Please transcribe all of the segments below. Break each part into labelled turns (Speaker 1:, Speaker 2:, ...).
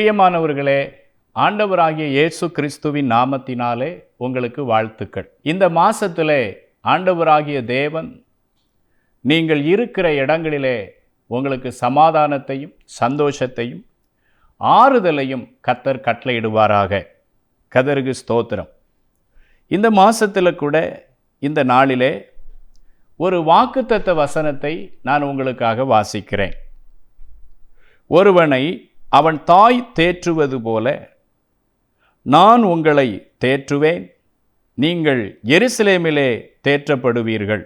Speaker 1: பிரியமானவர்களே, ஆண்டவராகிய இயேசு கிறிஸ்துவின் நாமத்தினாலே உங்களுக்கு வாழ்த்துக்கள். இந்த மாசத்திலே ஆண்டவராகிய தேவன் நீங்கள் இருக்கிற இடங்களிலே உங்களுக்கு சமாதானத்தையும் சந்தோஷத்தையும் ஆறுதலையும் கர்த்தர் கட்டளையிடுவாராக. கர்த்தருக்கு ஸ்தோத்திரம். இந்த மாசத்தில் கூட இந்த நாளிலே ஒரு வாக்குத்தத்த வசனத்தை நான் உங்களுக்காக வாசிக்கிறேன். ஒருவனை அவன் தாய் தேற்றுவது போல நான் உங்களை தேற்றுவேன், நீங்கள் எருசலேமிலே தேற்றப்படுவீர்கள்.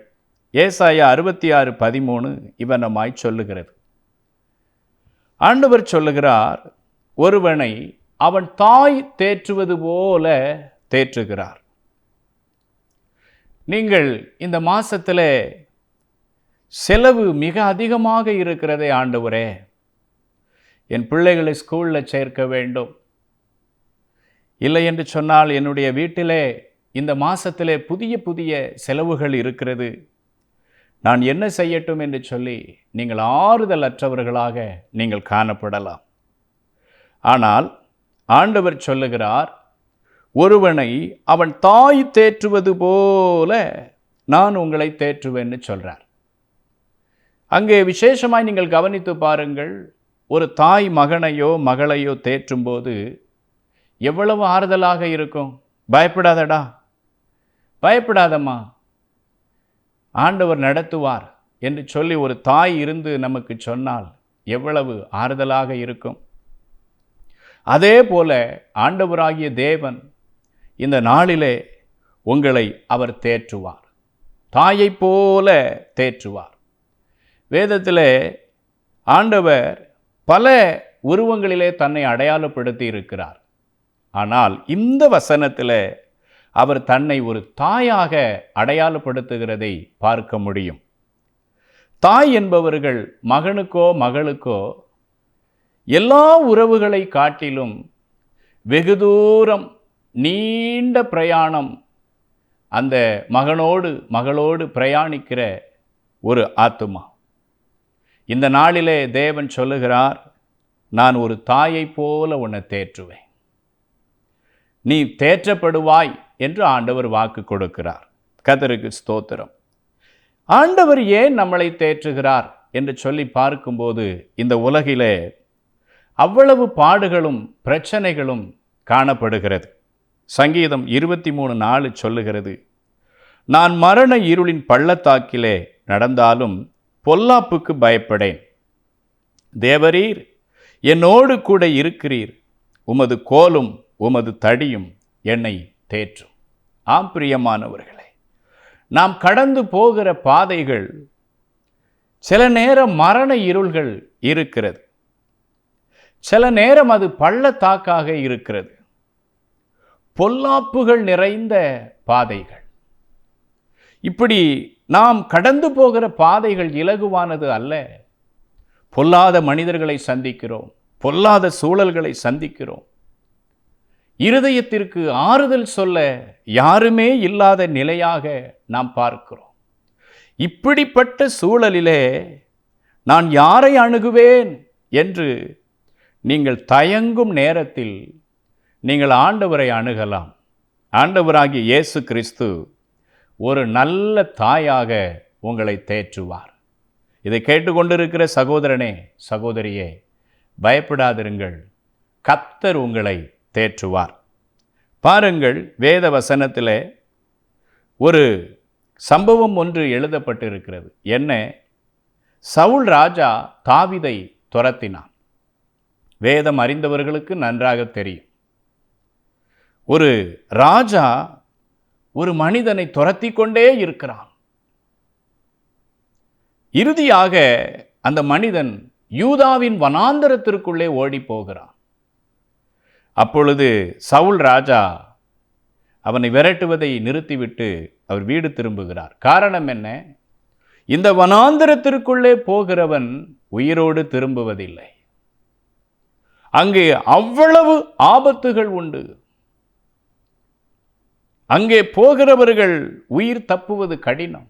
Speaker 1: ஏசாயா 66:13 இவனமாய் சொல்லுகிறது. ஆண்டவர் சொல்லுகிறார், ஒருவனை அவன் தாய் தேற்றுவது போல தேற்றுகிறார். நீங்கள் இந்த மாசத்திலே செலவு மிக அதிகமாக இருக்கிறதே ஆண்டவரே, என் பிள்ளைகளை ஸ்கூலில் சேர்க்க வேண்டும், இல்லை என்று சொன்னால் என்னுடைய வீட்டிலே இந்த மாதத்திலே புதிய புதிய செலவுகள் இருக்கிறது, நான் என்ன செய்யட்டும் என்று சொல்லி நீங்கள் ஆறுதல் அற்றவர்களாக நீங்கள் காணப்படலாம். ஆனால் ஆண்டவர் சொல்லுகிறார், ஒருவனை அவன் தாய் தேற்றுவது போல நான் உங்களை தேற்றுவேன்னு சொல்கிறார். அங்கே விசேஷமாய் நீங்கள் கவனித்து பாருங்கள், ஒரு தாய் மகனையோ மகளையோ தேற்றும்போது எவ்வளவு ஆறுதலாக இருக்கும். பயப்படாதடா, பயப்படாதம்மா, ஆண்டவர் நடத்துவார் என்று சொல்லி ஒரு தாய் இருந்து நமக்கு சொன்னால் எவ்வளவு ஆறுதலாக இருக்கும். அதே போல ஆண்டவராகிய தேவன் இந்த நாளிலே உங்களை அவர் தேற்றுவார், தாயை போல தேற்றுவார். வேதத்திலே ஆண்டவர் பல உருவங்களிலே தன்னை அடையாளப்படுத்தி இருக்கிறார். ஆனால் இந்த வசனத்தில் அவர் தன்னை ஒரு தாயாக அடையாளப்படுத்துகிறதை பார்க்க முடியும். தாய் என்பவர்கள் மகனுக்கோ மகளுக்கோ எல்லா உறவுகளை காட்டிலும் வெகு தூரம் நீண்ட பிரயாணம் அந்த மகனோடு மகளோடு பிரயாணிக்கிற ஒரு ஆத்துமா. இந்த நாளிலே தேவன் சொல்லுகிறார், நான் ஒரு தாயை போல உன்னை தேற்றுவேன், நீ தேற்றப்படுவாய் என்று ஆண்டவர் வாக்கு கொடுக்கிறார். கர்த்தருக்கு ஸ்தோத்திரம். ஆண்டவர் ஏன் நம்மளை தேற்றுகிறார் என்று சொல்லி பார்க்கும்போது இந்த உலகிலே அவ்வளவு பாடுகளும் பிரச்சனைகளும் காணப்படுகிறது. சங்கீதம் 23:4 சொல்லுகிறது, நான் மரண இருளின் பள்ளத்தாக்கிலே நடந்தாலும் பொல்லாப்புக்கு பயப்படேன், தேவரீர் என்னோடு கூட இருக்கிறீர், உமது கோலும் உமது தடியும் என்னை தேற்றும். ஆம் பிரியமானவர்களே, நாம் கடந்து போகிற பாதைகள் சில நேரம் மரண இருள்கள் இருக்கிறது, சில நேரம் அது பள்ளத்தாக்காக இருக்கிறது, பொல்லாப்புகள் நிறைந்த பாதைகள். இப்படி நாம் கடந்து போகிற பாதைகள் இலகுவானது அல்ல. பொல்லாத மனிதர்களை சந்திக்கிறோம், பொல்லாத சூழல்களை சந்திக்கிறோம், இருதயத்திற்கு ஆறுதல் சொல்ல யாருமே இல்லாத நிலையாக நாம் பார்க்கிறோம். இப்படிப்பட்ட சூழலிலே நான் யாரை அணுகுவேன் என்று நீங்கள் தயங்கும் நேரத்தில் நீங்கள் ஆண்டவரை அணுகலாம். ஆண்டவராகிய இயேசு கிறிஸ்து ஒரு நல்ல தாயாக உங்களை தேற்றுவார். இதை கேட்டுக்கொண்டிருக்கிற சகோதரனே சகோதரியே, பயப்படாதிருங்கள், கர்த்தர் உங்களை தேற்றுவார். பாருங்கள், வேத வசனத்திலே ஒரு சம்பவம் ஒன்று எழுதப்பட்டிருக்கிறது. என்ன? சவுல் ராஜா தாவீதை துரத்தினான். வேதம் அறிந்தவர்களுக்கு நன்றாக தெரியும். ஒரு ராஜா ஒரு மனிதனை துரத்தி கொண்டே இருக்கிறான். இறுதியாக அந்த மனிதன் யூதாவின் வனாந்தரத்திற்குள்ளே ஓடி போகிறான். அப்பொழுது சவுல் ராஜா அவனை விரட்டுவதை நிறுத்திவிட்டு அவர் வீடு திரும்புகிறார். காரணம் என்ன? இந்த வனாந்தரத்திற்குள்ளே போகிறவன் உயிரோடு திரும்புவதில்லை. அங்கே அவ்வளவு ஆபத்துகள் உண்டு. அங்கே போகிறவர்கள் உயிர் தப்புவது கடினம்.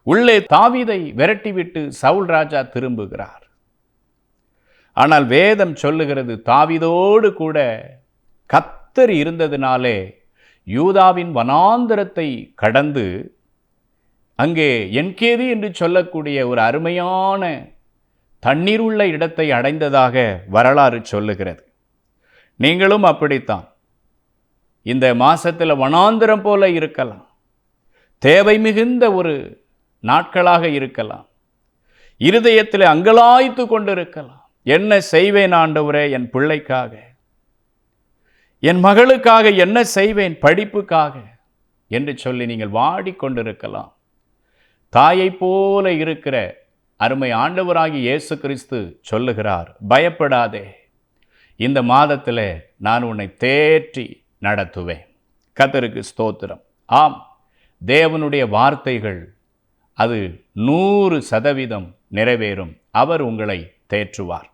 Speaker 1: உள்ளே தாவீதை விரட்டிவிட்டு சவுல் ராஜா திரும்புகிறார். ஆனால் வேதம் சொல்லுகிறது, தாவீதோடு கூட கர்த்தர் இருந்ததினாலே யூதாவின் வனாந்தரத்தை கடந்து அங்கே என்கேதி என்று சொல்லக்கூடிய ஒரு அருமையான தண்ணீர் உள்ள இடத்தை அடைந்ததாக வரலாறு சொல்லுகிறது. நீங்களும் அப்படித்தான். இந்த மாசத்தில் வனாந்தரம் போல இருக்கலாம், தேவை மிகுந்த ஒரு நாட்களாக இருக்கலாம், இருதயத்தில் அங்கலாய்த்து கொண்டிருக்கலாம். என்ன செய்வேன் ஆண்டவரே என் பிள்ளைக்காக, என் மகளுக்காக என்ன செய்வேன், படிப்புக்காக என்று சொல்லி நீங்கள் வாடிக்கொண்டிருக்கலாம். தாயை போல இருக்கிற அருமை ஆண்டவராகி இயேசு கிறிஸ்து சொல்லுகிறார், பயப்படாதே, இந்த மாதத்தில் நான் உன்னை தேற்றி நடத்துவேன். கர்த்தருக்கு ஸ்தோத்திரம். ஆம், தேவனுடைய வார்த்தைகள் அது 100% நிறைவேறும். அவர் உங்களை தேற்றுவார்.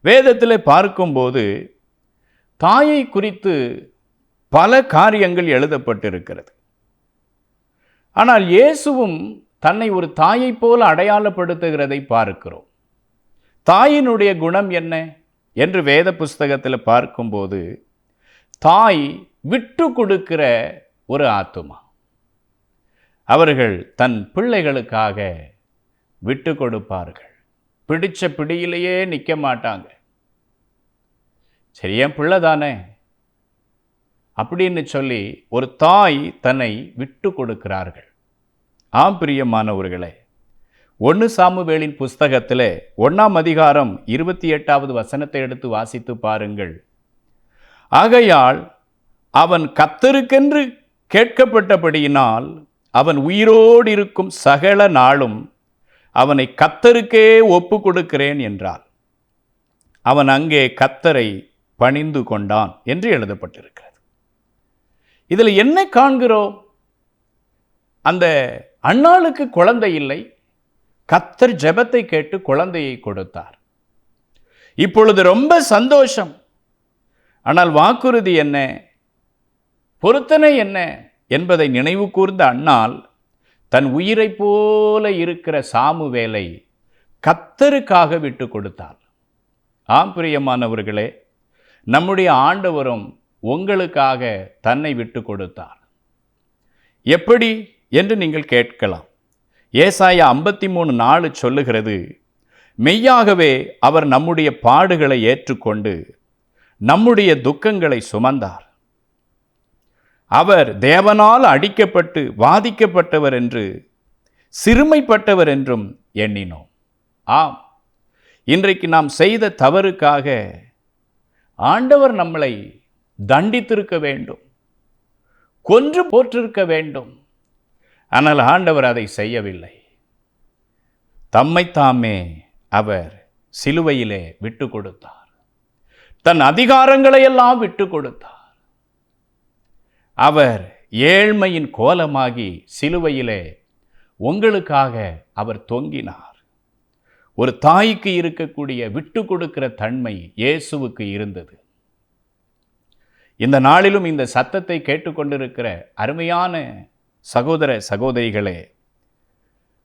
Speaker 1: வேதத்தில் பார்க்கும்போது தாயை குறித்து பல காரியங்கள் எழுதப்பட்டிருக்கிறது. ஆனால் இயேசுவும் தன்னை ஒரு தாயை போல அடையாளப்படுத்துகிறதை பார்க்கிறோம். தாயினுடைய குணம் என்ன என்று வேத புஸ்தகத்தில் பார்க்கும்போது, தாய் விட்டு கொடுக்கிற ஒரு ஆத்துமா. அவர்கள் தன் பிள்ளைகளுக்காக விட்டு கொடுப்பார்கள். பிடிச்ச பிடியிலேயே நிற்க மாட்டாங்க. சரி, என் பிள்ளை தானே அப்படின்னு சொல்லி ஒரு தாய் தன்னை விட்டு கொடுக்கிறார்கள். ஆம் பிரியமானவர்களே, 1 சாமுவேலின் புஸ்தகத்தில் 1ஆம் அதிகாரம் 28வது வசனத்தை எடுத்து வாசித்து பாருங்கள். ஆகையால் அவன் கர்த்தருக்கென்று கேட்கப்பட்டபடியினால் அவன் உயிரோடு இருக்கும் சகல நாளும் அவனை கர்த்தருக்கே ஒப்பு கொடுக்கிறேன் என்றார். அவன் அங்கே கர்த்தரை பணிந்து கொண்டான் என்று எழுதப்பட்டிருக்கிறது. இதில் என்ன காண்கிறோம்? அந்த அன்னாளுக்கு குழந்தை இல்லை, கர்த்தர் ஜெபத்தை கேட்டு குழந்தையை கொடுத்தார். இப்பொழுது ரொம்ப சந்தோஷம். ஆனால் வாக்குறுதி என்ன, பொருத்தனை என்ன என்பதை நினைவு கூர்ந்த அன்னாள் தன் உயிரை போல இருக்கிற சாமுவேலை கர்த்தருக்காக விட்டு கொடுத்தாள். ஆம் பிரியமானவர்களே, நம்முடைய ஆண்டவரும் உங்களுக்காக தன்னை விட்டு கொடுத்தார். எப்படி என்று நீங்கள் கேட்கலாம். ஏசாயா 53:4 சொல்லுகிறது, மெய்யாகவே அவர் நம்முடைய பாடுகளை ஏற்றுக்கொண்டு நம்முடைய துக்கங்களை சுமந்தார். அவர் தேவனால் அடிக்கப்பட்டு வாதிக்கப்பட்டவர் என்று சிறுமைப்பட்டவர் என்றும் எண்ணினோம். ஆம், இன்றைக்கு நாம் செய்த தவறுக்காக ஆண்டவர் நம்மளை தண்டித்திருக்க வேண்டும், கொன்று போற்றிருக்க வேண்டும். ஆனால் ஆண்டவர் அதை செய்யவில்லை. தம்மைத்தாமே அவர் சிலுவையிலே விட்டு கொடுத்தார். தன் அதிகாரங்களை எல்லாம் விட்டு கொடுத்தார். அவர் ஏழ்மையின் கோலமாகி சிலுவையிலே உங்களுக்காக அவர் தொங்கினார். ஒரு தாய்க்கு இருக்கக்கூடிய விட்டு கொடுக்கிற தன்மை இயேசுவுக்கு இருந்தது. இந்த நாளிலும் இந்த சத்தத்தை கேட்டுக்கொண்டிருக்கிற அருமையான சகோதர சகோதரிகளே,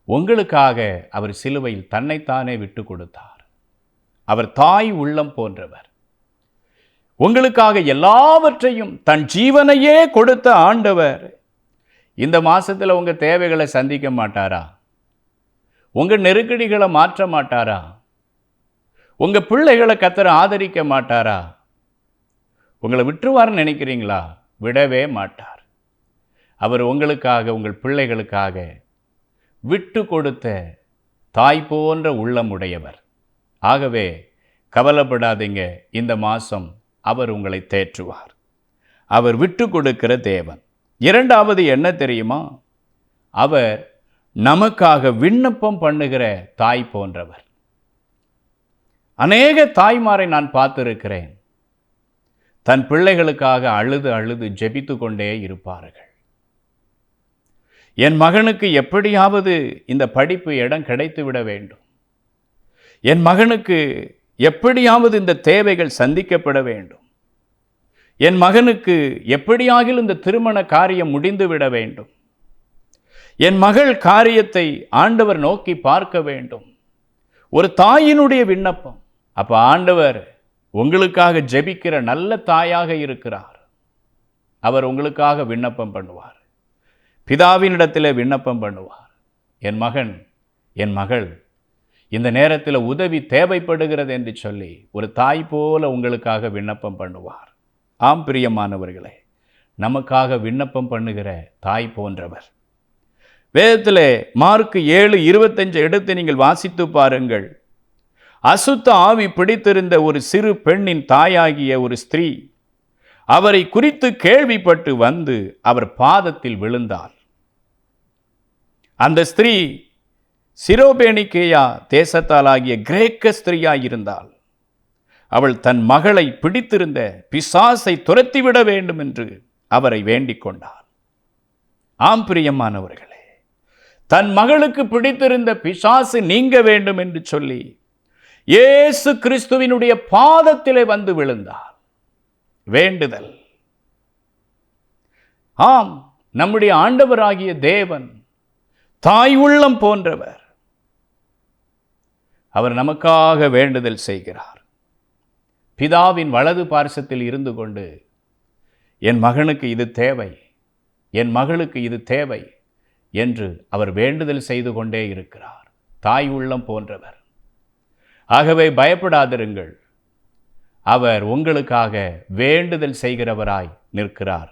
Speaker 1: உங்களுக்காக அவர் சிலுவையில் தன்னைத்தானே விட்டு கொடுத்தார். அவர் தாய் உள்ளம் போன்றவர். உங்களுக்காக எல்லாவற்றையும் தன் ஜீவனையே கொடுத்த ஆண்டவர் இந்த மாசத்துல உங்க தேவைகளை சந்திக்க மாட்டாரா? உங்க நெருக்கடிகளை மாற்ற மாட்டாரா? உங்க பிள்ளைகளை கர்த்தர் ஆதரிக்க மாட்டாரா? உங்களை விட்டுருவார்னு நினைக்கிறீங்களா? விடவே மாட்டார். அவர் உங்களுக்காக, உங்கள் பிள்ளைகளுக்காக விட்டு கொடுத்த தாய் போன்ற உள்ளம் உடையவர். ஆகவே கவலைப்படாதீங்க, இந்த மாதம் அவர் உங்களை தேற்றுவார். அவர் விட்டு கொடுக்கிற தேவன். இரண்டாவது என்ன தெரியுமா? அவர் நமக்காக விண்ணப்பம் பண்ணுகிற தாய் போன்றவர். அநேக தாய்மாரை நான் பார்த்திருக்கிறேன். தன் பிள்ளைகளுக்காக அழுது அழுது ஜெபித்து கொண்டே இருப்பார்கள். என் மகனுக்கு எப்படியாவது இந்த படிப்பு இடம் கிடைத்து விட வேண்டும், என் மகனுக்கு எப்படியாவது இந்த தேவைகள் சந்திக்கப்பட வேண்டும், என் மகனுக்கு எப்படியாகிலும் இந்த திருமண காரியம் முடிந்து விட வேண்டும், என் மகள் காரியத்தை ஆண்டவர் நோக்கி பார்க்க வேண்டும். ஒரு தாயினுடைய விண்ணப்பம். அப்ப ஆண்டவர் உங்களுக்காக ஜெபிக்கிற நல்ல தாயாக இருக்கிறார். அவர் உங்களுக்காக விண்ணப்பம் பண்ணுவார். பிதாவினிடத்தில் விண்ணப்பம் பண்ணுவார். என் மகன், என் மகள், இந்த நேரத்தில் உதவி தேவைப்படுகிறது என்று சொல்லி ஒரு தாய் போல உங்களுக்காக விண்ணப்பம் பண்ணுவார். ஆம் பிரியமானவர்களே, நமக்காக விண்ணப்பம் பண்ணுகிற தாய் போன்றவர். வேதத்தில் மார்க் 7:25 எடுத்து நீங்கள் வாசித்து பாருங்கள். அசுத்த ஆவி பிடித்திருந்த ஒரு சிறு பெண்ணின் தாயாகிய ஒரு ஸ்திரீ அவரை குறித்து கேள்விப்பட்டு வந்து அவர் பாதத்தில் விழுந்தாள். அந்த ஸ்திரீ சிரோபேனிக்கேயா தேசத்தாலாகிய கிரேக்க ஸ்திரீயாயிருந்தாள். அவள் தன் மகளை பிடித்திருந்த பிசாசை துரத்திவிட வேண்டும் என்று அவரை வேண்டிக் கொண்டாள். ஆம் பிரியமானவர்களே, தன் மகளுக்கு பிடித்திருந்த பிசாசு நீங்க வேண்டும் என்று சொல்லி இயேசு கிறிஸ்துவினுடைய பாதத்திலே வந்து விழுந்தார். வேண்டுதல். ஆம், நம்முடைய ஆண்டவராகிய தேவன் தாய் உள்ளம் போன்றவர். அவர் நமக்காக வேண்டுதல் செய்கிறார். பிதாவின் வலது பார்சத்தில் இருந்து கொண்டு என் மகனுக்கு இது தேவை, என் மகளுக்கு இது தேவை என்று அவர் வேண்டுதல் செய்து கொண்டே இருக்கிறார். தாய் உள்ளம் போன்றவர். ஆகவே பயப்படாதிருங்கள். அவர் உங்களுக்காக வேண்டுதல் செய்கிறவராய் நிற்கிறார்.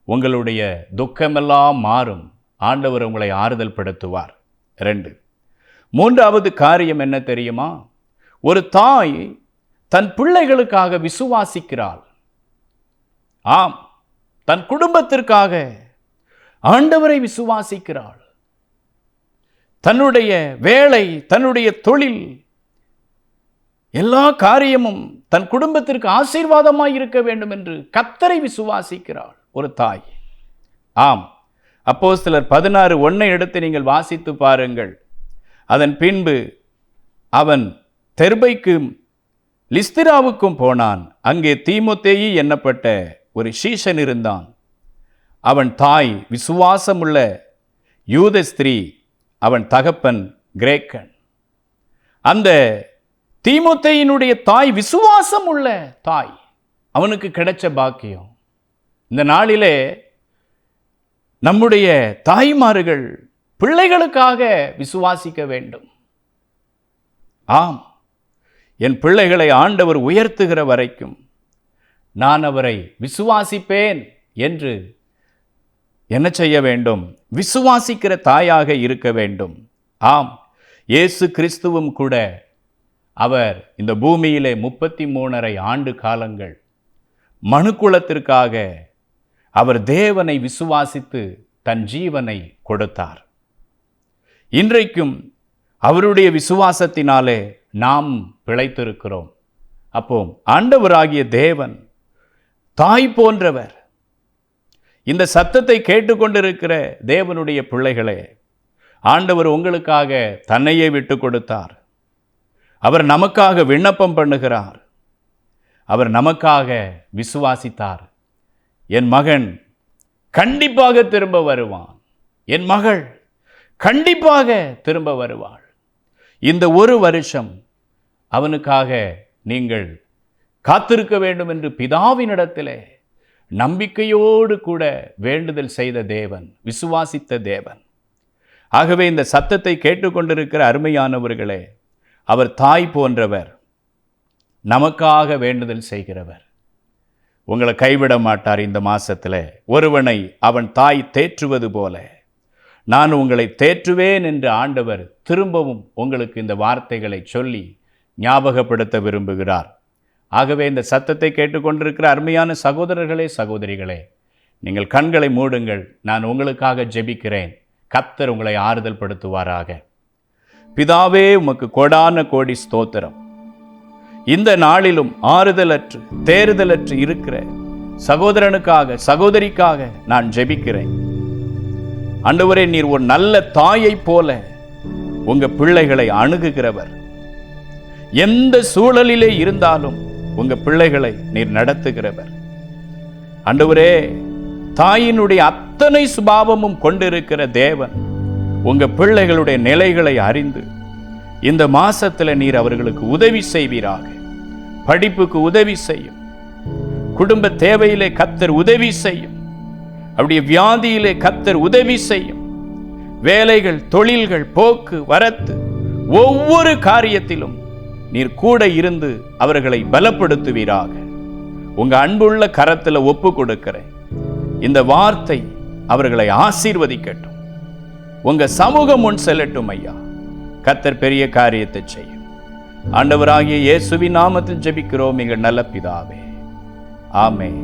Speaker 1: உங்களுடைய துக்கமெல்லாம் மாறும். ஆண்டவர் உங்களை ஆறுதல் படுத்துவார். 2. 3வது காரியம் என்ன தெரியுமா? ஒரு தாய் தன் பிள்ளைகளுக்காக விசுவாசிக்கிறாள். ஆம், தன் குடும்பத்திற்காக ஆண்டவரை விசுவாசிக்கிறாள். தன்னுடைய வேலை, தன்னுடைய தொழில், எல்லா காரியமும் தன் குடும்பத்திற்கு ஆசீர்வாதமாய் இருக்க வேண்டும் என்று கர்த்தரை விசுவாசிக்கிறாள் ஒரு தாய். ஆம், அப்போஸ்தலர் 16:1 எடுத்து நீங்கள் வாசித்து பாருங்கள். அதன் பின்பு அவன் தெர்பைக்கும் லிஸ்திராவுக்கும் போனான். அங்கே தீமோத்தேயு என்னப்பட்ட ஒரு சீஷன் இருந்தான். அவன் தாய் விசுவாசமுள்ள யூத ஸ்திரீ, அவன் தகப்பன் கிரேக்கன். அந்த தீமோத்தேயினுடைய தாய் விசுவாசம் உள்ள தாய். அவனுக்கு கிடைச்ச பாக்கியம். இந்த நாளிலே நம்முடைய தாய்மார்கள் பிள்ளைகளுக்காக விசுவாசிக்க வேண்டும். ஆம், என் பிள்ளைகளை ஆண்டவர் உயர்த்துகிற வரைக்கும் நான் அவரை விசுவாசிப்பேன் என்று என்ன செய்ய வேண்டும்? விசுவாசிக்கிற தாயாக இருக்க வேண்டும். ஆம், இயேசு கிறிஸ்துவும் கூட அவர் இந்த பூமியிலே 33.5 ஆண்டு காலங்கள் மனுக்குலத்திற்காக அவர் தேவனை விசுவாசித்து தன் ஜீவனை கொடுத்தார். இன்றைக்கும் அவருடைய விசுவாசத்தினாலே நாம் பிழைத்திருக்கிறோம். அப்போ ஆண்டவராகிய தேவன் தாய் போன்றவர். இந்த சத்தத்தை கேட்டுக்கொண்டிருக்கிற தேவனுடைய பிள்ளைகளே, ஆண்டவர் உங்களுக்காக தன்னையே விட்டு கொடுத்தார். அவர் நமக்காக விண்ணப்பம் பண்ணுகிறார். அவர் நமக்காக விசுவாசித்தார். என் மகன் கண்டிப்பாக திரும்ப வருவான், என் மகள் கண்டிப்பாக திரும்ப வருவாள். இந்த ஒரு வருஷம் அவனுக்காக நீங்கள் காத்திருக்க வேண்டும் என்று பிதாவினிடத்திலே நம்பிக்கையோடு கூட வேண்டுதல் செய்த தேவன், விசுவாசித்த தேவன். ஆகவே இந்த சத்தத்தை கேட்டுக்கொண்டிருக்கிற அருமையானவர்களே, அவர் தாய் போன்றவர், நமக்காக வேண்டுதல் செய்கிறவர். உங்களை கைவிட மாட்டார். இந்த மாசத்தில் ஒருவனை அவன் தாய் தேற்றுவது போல நான் உங்களை தேற்றுவேன் என்று ஆண்டவர் திரும்பவும் உங்களுக்கு இந்த வார்த்தைகளை சொல்லி ஞாபகப்படுத்த விரும்புகிறார். ஆகவே இந்த சத்தத்தை கேட்டுக்கொண்டிருக்கிற அருமையான சகோதரர்களே, சகோதரிகளே, நீங்கள் கண்களை மூடுங்கள். நான் உங்களுக்காக ஜெபிக்கிறேன். கர்த்தர் உங்களை ஆறுதல் படுத்துவாராக. பிதாவே, உமக்கு கோடான கோடி ஸ்தோத்திரம். இந்த நாளிலும் ஆறுதலற்று தேறுதலற்று இருக்கிற சகோதரனுக்காக, சகோதரிக்காக நான் ஜெபிக்கிறேன். ஆண்டவரே, நீர் ஒரு நல்ல தாயை போல உங்க பிள்ளைகளை அணுகுகிறவர். எந்த சூழலிலே இருந்தாலும் உங்க பிள்ளைகளை நீர் நடத்துகிறவர். ஆண்டவரே, தாயினுடைய அத்தனை சுபாவமும் கொண்டிருக்கிற தேவன் உங்க பிள்ளைகளுடைய நிலைகளை அறிந்து இந்த மாசத்துல நீர் அவர்களுக்கு உதவி செய்வீராக. படிப்புக்கு உதவி செய்யும், குடும்ப தேவையிலே கர்த்தர் உதவி செய்யும், அப்படியே வியாதியிலே கர்த்தர் உதவி செய்யும். வேலைகள், தொழில்கள், போக்கு வரத்து, ஒவ்வொரு காரியத்திலும் நீர் கூட இருந்து அவர்களை பலப்படுத்துவீராக. உங்க அன்புள்ள கரத்துல ஒப்பு கொடுக்கிறேன். இந்த வார்த்தை அவர்களை ஆசீர்வதிக்கட்டும். உங்க சமூகம் முன் செல்லட்டும் ஐயா. கர்த்தர் பெரிய காரியத்தை செய்யும். ஆண்டவராகிய இயேசுவின் நாமத்தில் ஜெபிக்கிறோம் எங்கள் நல்ல பிதாவே. ஆமென்.